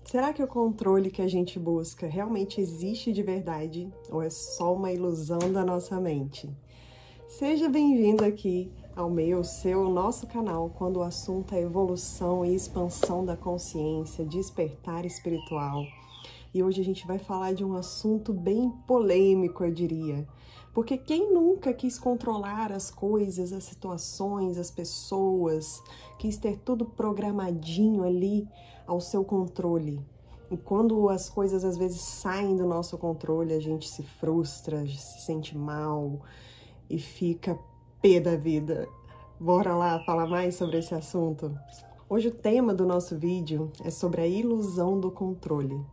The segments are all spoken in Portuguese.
Será que o controle que a gente busca realmente existe de verdade ou é só uma ilusão da nossa mente? Seja bem-vindo aqui ao meu, seu, nosso canal, quando o assunto é evolução e expansão da consciência, despertar espiritual. E hoje a gente vai falar de um assunto bem polêmico, eu diria. Porque quem nunca quis controlar as coisas, as situações, as pessoas, quis ter tudo programadinho ali ao seu controle? E quando as coisas às vezes saem do nosso controle, a gente se frustra, se sente mal e fica pé da vida. Bora lá falar mais sobre esse assunto? Hoje o tema do nosso vídeo é sobre a ilusão do controle.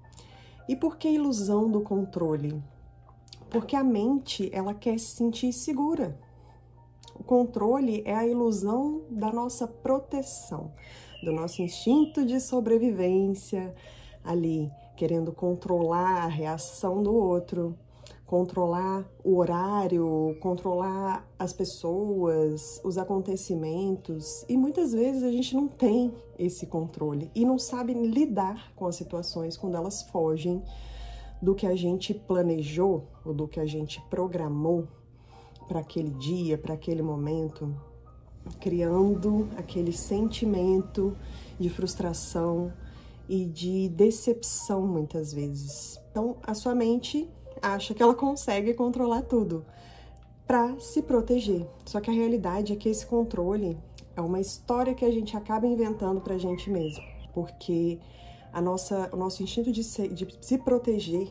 E por que ilusão do controle? Porque a mente, ela quer se sentir segura. O controle é a ilusão da nossa proteção, do nosso instinto de sobrevivência, ali, querendo controlar a reação do outro, controlar o horário, controlar as pessoas, os acontecimentos. E muitas vezes a gente não tem esse controle e não sabe lidar com as situações quando elas fogem do que a gente planejou ou do que a gente programou para aquele dia, para aquele momento, criando aquele sentimento de frustração e de decepção muitas vezes. Então, a sua mente acha que ela consegue controlar tudo para se proteger. Só que a realidade é que esse controle é uma história que a gente acaba inventando para a gente mesmo, porque o nosso instinto de se proteger,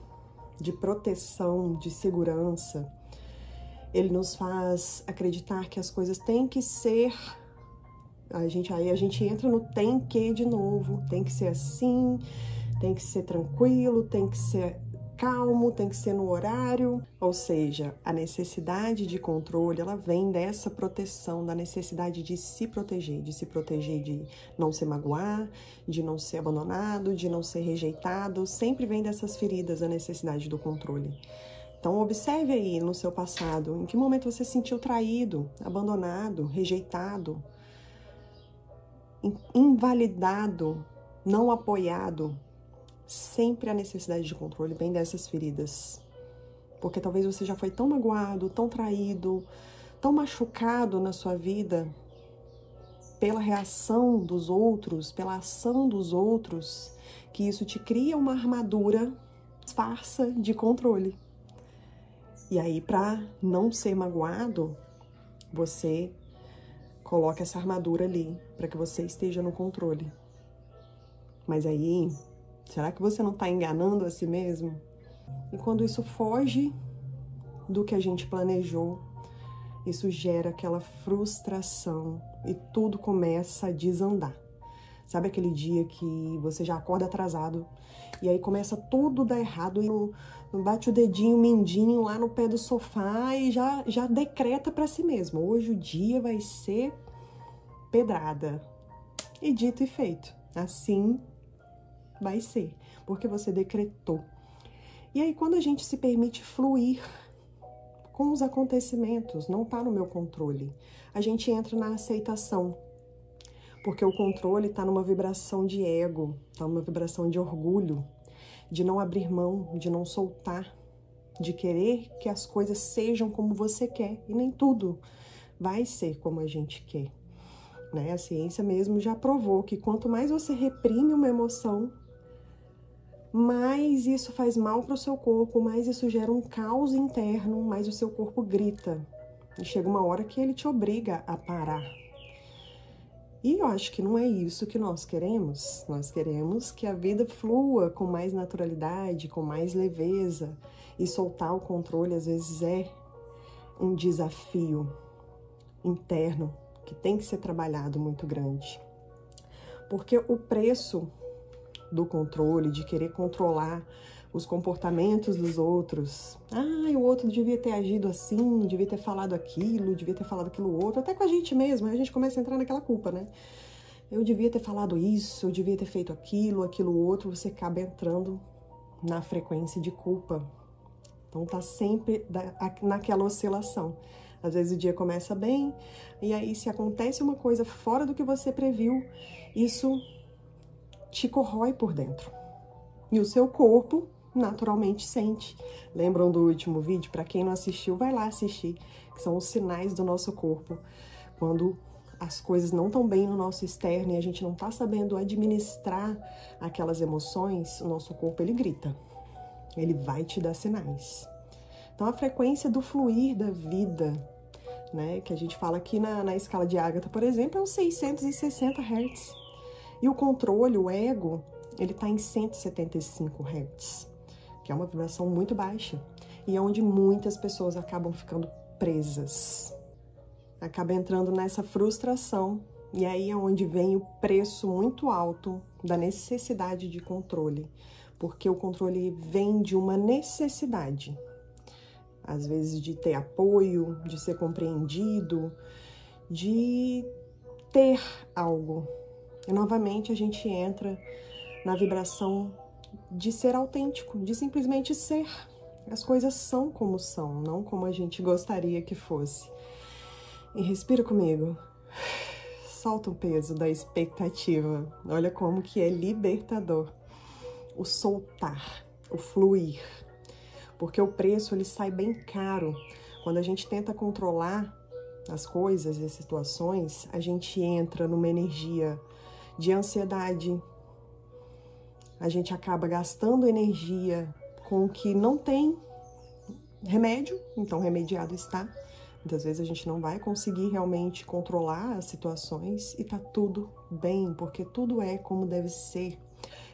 de proteção, de segurança, ele nos faz acreditar que as coisas têm que ser... Aí a gente entra no tem que de novo, tem que ser assim, tem que ser tranquilo, tem que ser calmo, tem que ser no horário. Ou seja, a necessidade de controle, ela vem dessa proteção, da necessidade de se proteger de não se magoar, de não ser abandonado, de não ser rejeitado. Sempre vem dessas feridas a necessidade do controle. Então, observe aí no seu passado, em que momento você se sentiu traído, abandonado, rejeitado, invalidado, não apoiado. Sempre a necessidade de controle vem dessas feridas. Porque talvez você já foi tão magoado, tão traído, tão machucado na sua vida pela reação dos outros, pela ação dos outros, que isso te cria uma armadura farsa de controle. E aí, para não ser magoado, você coloca essa armadura ali, para que você esteja no controle. Mas aí, será que você não está enganando a si mesmo? E quando isso foge do que a gente planejou, isso gera aquela frustração e tudo começa a desandar. Sabe aquele dia que você já acorda atrasado e aí começa tudo a dar errado e bate o dedinho, o mindinho lá no pé do sofá e já decreta para si mesmo: hoje o dia vai ser pedrada. E dito e feito, assim vai ser, porque você decretou. E aí, quando a gente se permite fluir com os acontecimentos, não está no meu controle, a gente entra na aceitação, porque o controle está numa vibração de ego, está numa vibração de orgulho, de não abrir mão, de não soltar, de querer que as coisas sejam como você quer, e nem tudo vai ser como a gente quer. Né? A ciência mesmo já provou que quanto mais você reprime uma emoção, mais isso faz mal para o seu corpo, mais isso gera um caos interno, mais o seu corpo grita. E chega uma hora que ele te obriga a parar. E eu acho que não é isso que nós queremos. Nós queremos que a vida flua com mais naturalidade, com mais leveza. E soltar o controle, às vezes, é um desafio interno que tem que ser trabalhado muito grande. Porque o preço do controle, de querer controlar os comportamentos dos outros. O outro devia ter agido assim, devia ter falado aquilo, devia ter falado aquilo outro, até com a gente mesmo, a gente começa a entrar naquela culpa, né? Eu devia ter falado isso, eu devia ter feito aquilo outro, você acaba entrando na frequência de culpa. Então tá sempre naquela oscilação. Às vezes o dia começa bem, e aí se acontece uma coisa fora do que você previu, isso te corrói por dentro. E o seu corpo naturalmente sente. Lembram do último vídeo? Para quem não assistiu, vai lá assistir, que são os sinais do nosso corpo quando as coisas não estão bem no nosso externo e a gente não está sabendo administrar aquelas emoções. O nosso corpo, ele grita, ele vai te dar sinais. Então, a frequência do fluir da vida, né, que a gente fala aqui na escala de Ágata, por exemplo, é os 660 Hz. E o controle, o ego, ele está em 175 Hz, que é uma vibração muito baixa. E é onde muitas pessoas acabam ficando presas. Acaba entrando nessa frustração. E aí é onde vem o preço muito alto da necessidade de controle. Porque o controle vem de uma necessidade. Às vezes de ter apoio, de ser compreendido, de ter algo. E novamente a gente entra na vibração de ser autêntico, de simplesmente ser. As coisas são como são, não como a gente gostaria que fosse. E respira comigo. Solta o peso da expectativa. Olha como que é libertador. O soltar, o fluir. Porque o preço, ele sai bem caro. Quando a gente tenta controlar as coisas e as situações, a gente entra numa energia de ansiedade. A gente acaba gastando energia com o que não tem remédio, então remediado está. Muitas vezes a gente não vai conseguir realmente controlar as situações e tá tudo bem, porque tudo é como deve ser.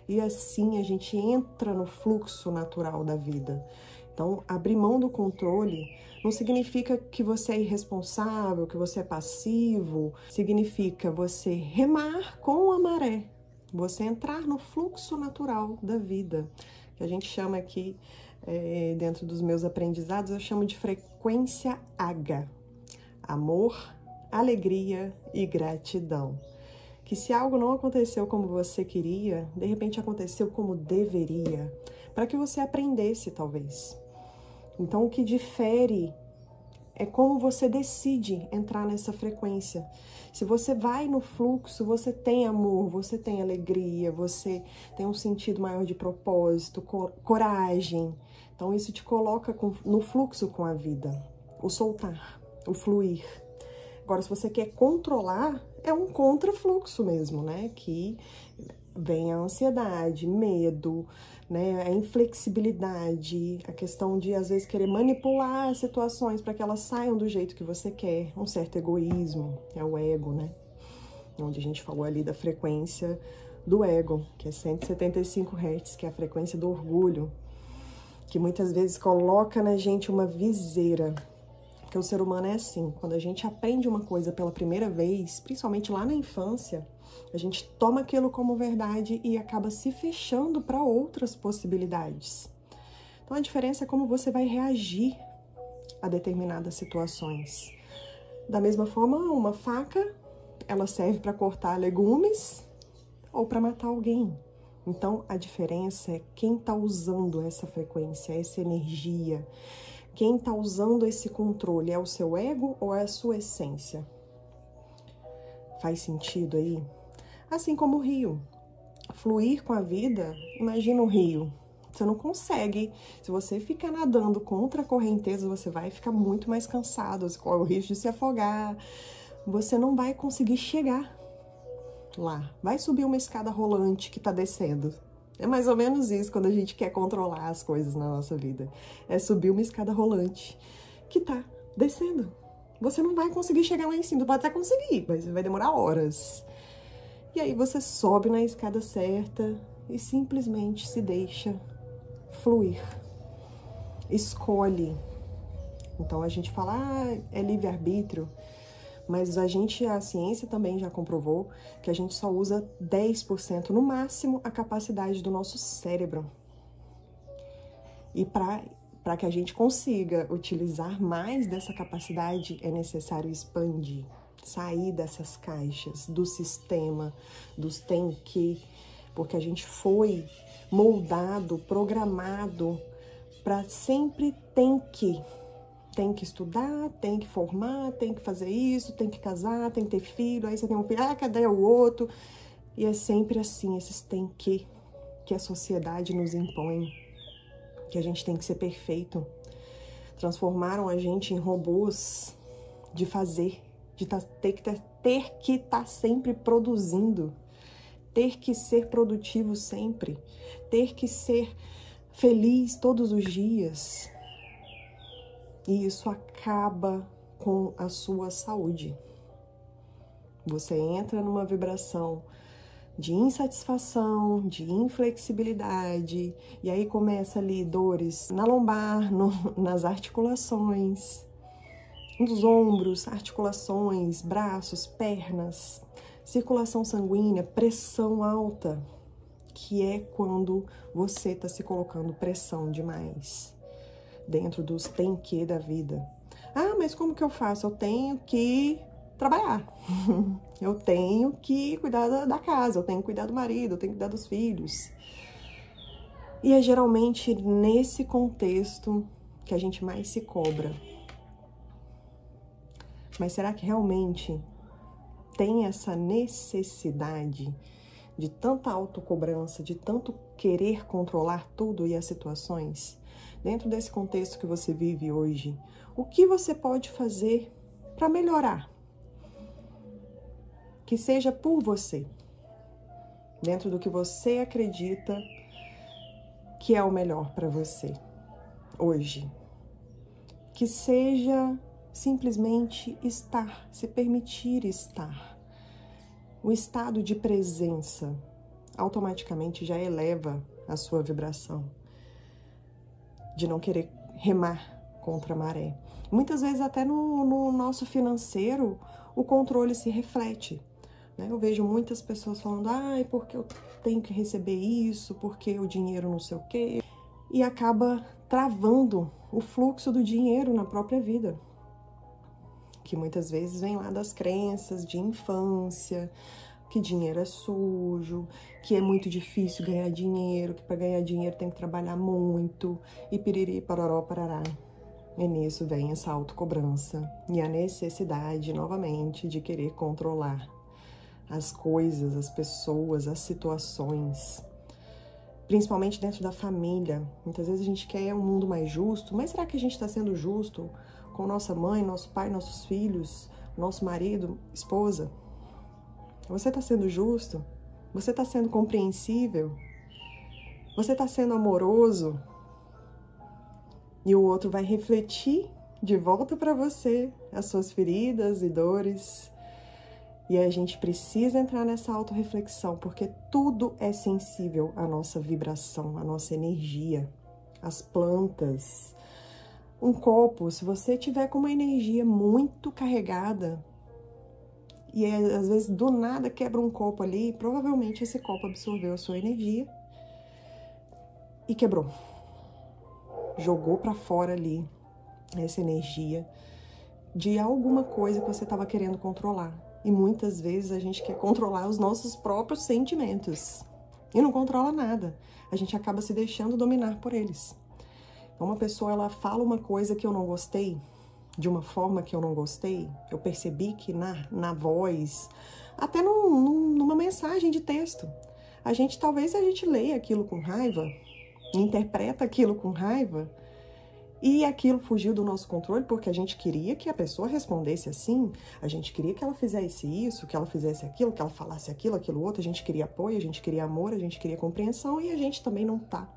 E assim a gente entra no fluxo natural da vida. Então, abrir mão do controle não significa que você é irresponsável, que você é passivo. Significa você remar com a maré. Você entrar no fluxo natural da vida. Que a gente chama aqui, dentro dos meus aprendizados, eu chamo de frequência H. Amor, alegria e gratidão. Que se algo não aconteceu como você queria, de repente aconteceu como deveria, para que você aprendesse, talvez. Então, o que difere é como você decide entrar nessa frequência. Se você vai no fluxo, você tem amor, você tem alegria, você tem um sentido maior de propósito, coragem. Então, isso te coloca no fluxo com a vida. O soltar, o fluir. Agora, se você quer controlar, é um contrafluxo mesmo, né? Que vem a ansiedade, medo, né? A inflexibilidade, a questão de, às vezes, querer manipular as situações para que elas saiam do jeito que você quer. Um certo egoísmo, é o ego, né? Onde a gente falou ali da frequência do ego, que é 175 Hz, que é a frequência do orgulho, que muitas vezes coloca na gente uma viseira. Porque o ser humano é assim, quando a gente aprende uma coisa pela primeira vez, principalmente lá na infância, a gente toma aquilo como verdade e acaba se fechando para outras possibilidades. Então a diferença é como você vai reagir a determinadas situações. Da mesma forma, uma faca, ela serve para cortar legumes ou para matar alguém. Então a diferença é quem está usando essa frequência, essa energia. Quem está usando esse controle é o seu ego ou é a sua essência? Faz sentido aí? Assim como o rio. Fluir com a vida, imagina um rio. Você não consegue. Se você ficar nadando contra a correnteza, você vai ficar muito mais cansado. Você corre o risco de se afogar. Você não vai conseguir chegar lá. Vai subir uma escada rolante que está descendo. É mais ou menos isso quando a gente quer controlar as coisas na nossa vida. É subir uma escada rolante que tá descendo. Você não vai conseguir chegar lá em cima. Pode até conseguir, mas vai demorar horas. E aí você sobe na escada certa e simplesmente se deixa fluir. Escolhe. Então a gente fala, é livre-arbítrio. Mas a ciência também já comprovou que a gente só usa 10% no máximo a capacidade do nosso cérebro. E para que a gente consiga utilizar mais dessa capacidade, é necessário expandir, sair dessas caixas, do sistema, dos tem que, porque a gente foi moldado, programado para sempre tem que. Tem que estudar, tem que formar, tem que fazer isso, tem que casar, tem que ter filho, aí você tem um filho, cadê o outro? E é sempre assim, esses tem que que a sociedade nos impõe, que a gente tem que ser perfeito. Transformaram a gente em robôs de fazer, de ter que estar sempre produzindo, ter que ser produtivo sempre, ter que ser feliz todos os dias. E isso acaba com a sua saúde. Você entra numa vibração de insatisfação, de inflexibilidade, e aí começa ali dores na lombar, nas articulações, nos ombros, articulações, braços, pernas, circulação sanguínea, pressão alta, que é quando você está se colocando pressão demais dentro dos tem que da vida. Ah, mas como que eu faço? Eu tenho que trabalhar, eu tenho que cuidar da casa, eu tenho que cuidar do marido, eu tenho que cuidar dos filhos. E é geralmente nesse contexto que a gente mais se cobra. Mas será que realmente tem essa necessidade de tanta autocobrança, de tanto querer controlar tudo e as situações? Dentro desse contexto que você vive hoje, o que você pode fazer para melhorar? Que seja por você, dentro do que você acredita que é o melhor para você hoje. Que seja simplesmente estar, se permitir estar. O estado de presença automaticamente já eleva a sua vibração, de não querer remar contra a maré. Muitas vezes até no nosso financeiro o controle se reflete. Eu vejo muitas pessoas falando, ai, porque eu tenho que receber isso, porque o dinheiro não sei o quê, e acaba travando o fluxo do dinheiro na própria vida, que muitas vezes vem lá das crenças de infância, que dinheiro é sujo, que é muito difícil ganhar dinheiro, que para ganhar dinheiro tem que trabalhar muito, e piriri, paroró, parará. E nisso vem essa autocobrança e a necessidade, novamente, de querer controlar as coisas, as pessoas, as situações, principalmente dentro da família. Muitas vezes a gente quer um mundo mais justo, mas será que a gente está sendo justo com nossa mãe, nosso pai, nossos filhos, nosso marido, esposa? Você está sendo justo? Você está sendo compreensível? Você está sendo amoroso? E o outro vai refletir de volta para você as suas feridas e dores. E a gente precisa entrar nessa autorreflexão, porque tudo é sensível à nossa vibração, à nossa energia. As plantas, um copo, se você tiver com uma energia muito carregada, e às vezes do nada quebra um copo ali, provavelmente esse copo absorveu a sua energia e quebrou. Jogou para fora ali essa energia de alguma coisa que você estava querendo controlar. E muitas vezes a gente quer controlar os nossos próprios sentimentos e não controla nada. A gente acaba se deixando dominar por eles. Então, uma pessoa, ela fala uma coisa que eu não gostei, de uma forma que eu não gostei, eu percebi que na voz, até numa mensagem de texto, talvez a gente leia aquilo com raiva, interpreta aquilo com raiva, e aquilo fugiu do nosso controle porque a gente queria que a pessoa respondesse assim, a gente queria que ela fizesse isso, que ela fizesse aquilo, que ela falasse aquilo, aquilo outro, a gente queria apoio, a gente queria amor, a gente queria compreensão, e a gente também não tá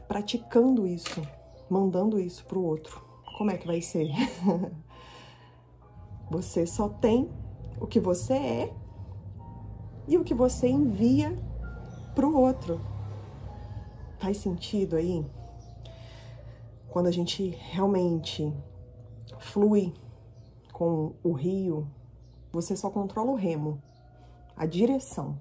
praticando isso, mandando isso pro outro. Como é que vai ser? Você só tem o que você é e o que você envia pro outro. Faz sentido aí? Quando a gente realmente flui com o rio, você só controla o remo, a direção.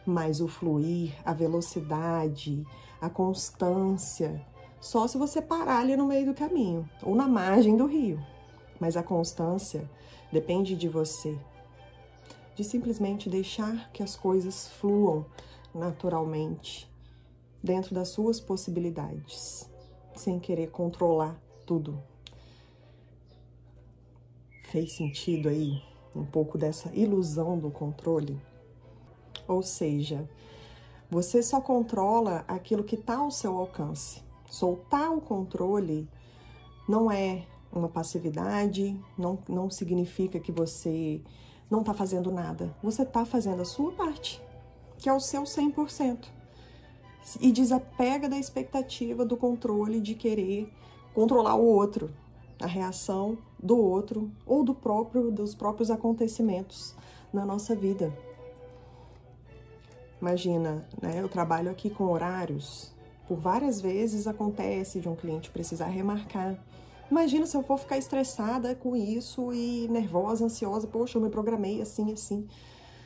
Mas o fluir, a velocidade, a constância, só se você parar ali no meio do caminho ou na margem do rio. Mas a constância depende de você, de simplesmente deixar que as coisas fluam naturalmente, dentro das suas possibilidades, sem querer controlar tudo. Fez sentido aí um pouco dessa ilusão do controle? Ou seja, Você só controla aquilo que está ao seu alcance. Soltar o controle não é uma passividade, não significa que você não está fazendo nada. Você está fazendo a sua parte, que é o seu 100%. E desapega da expectativa do controle de querer controlar o outro, a reação do outro ou dos próprios acontecimentos na nossa vida. Imagina, né? Eu trabalho aqui com horários. Por várias vezes acontece de um cliente precisar remarcar. Imagina se eu for ficar estressada com isso e nervosa, ansiosa. Poxa, eu me programei assim, assim.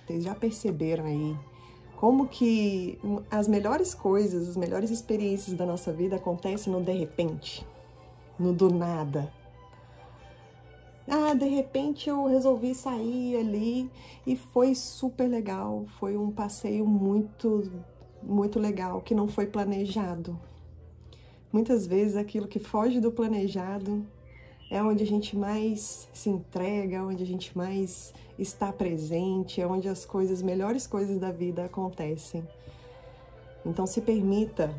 Vocês já perceberam aí como que as melhores coisas, as melhores experiências da nossa vida acontecem no de repente, no do nada. Ah, de repente eu resolvi sair ali e foi super legal. Foi um passeio muito legal, que não foi planejado. Muitas vezes aquilo que foge do planejado é onde a gente mais se entrega, onde a gente mais está presente, é onde as melhores coisas da vida acontecem. Então se permita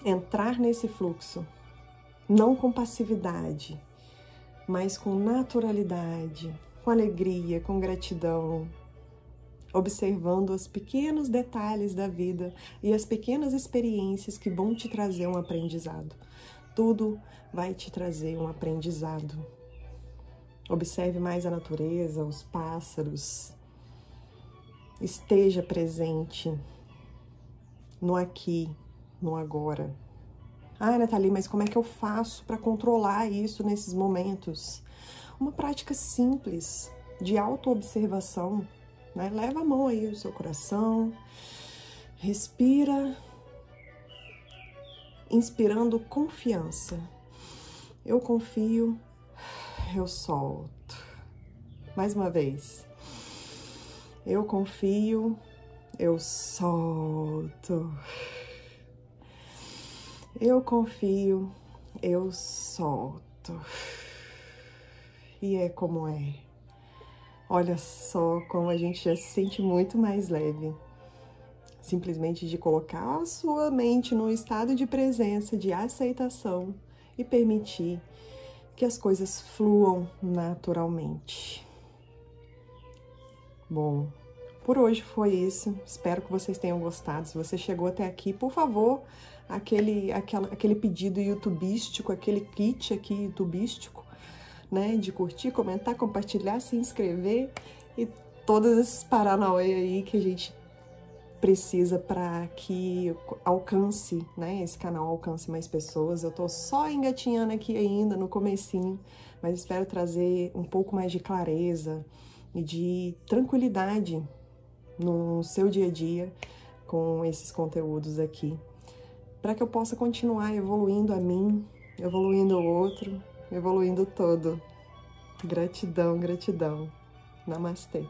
entrar nesse fluxo, não com passividade, mas com naturalidade, com alegria, com gratidão, observando os pequenos detalhes da vida e as pequenas experiências que vão te trazer um aprendizado. Tudo vai te trazer um aprendizado. Observe mais a natureza, os pássaros. Esteja presente no aqui, no agora. Ah, Nathalie, mas como é que eu faço para controlar isso nesses momentos? Uma prática simples de autoobservação, né? Leva a mão aí no seu coração, respira, inspirando confiança. Eu confio, eu solto. Mais uma vez. Eu confio, eu solto. Eu confio, eu solto. E é como é. Olha só como a gente já se sente muito mais leve. Simplesmente de colocar a sua mente num estado de presença, de aceitação e permitir que as coisas fluam naturalmente. Bom, por hoje foi isso. Espero que vocês tenham gostado. Se você chegou até aqui, por favor, aquele pedido youtubístico, aquele kit aqui youtubístico, né, de curtir, comentar, compartilhar, se inscrever e todas essas paranauê aí que a gente precisa para que alcance, né, esse canal alcance mais pessoas. Eu tô só engatinhando aqui ainda no comecinho, mas espero trazer um pouco mais de clareza e de tranquilidade no seu dia a dia com esses conteúdos aqui, para que eu possa continuar evoluindo a mim, evoluindo o outro, evoluindo todo. Gratidão, gratidão. Namastê.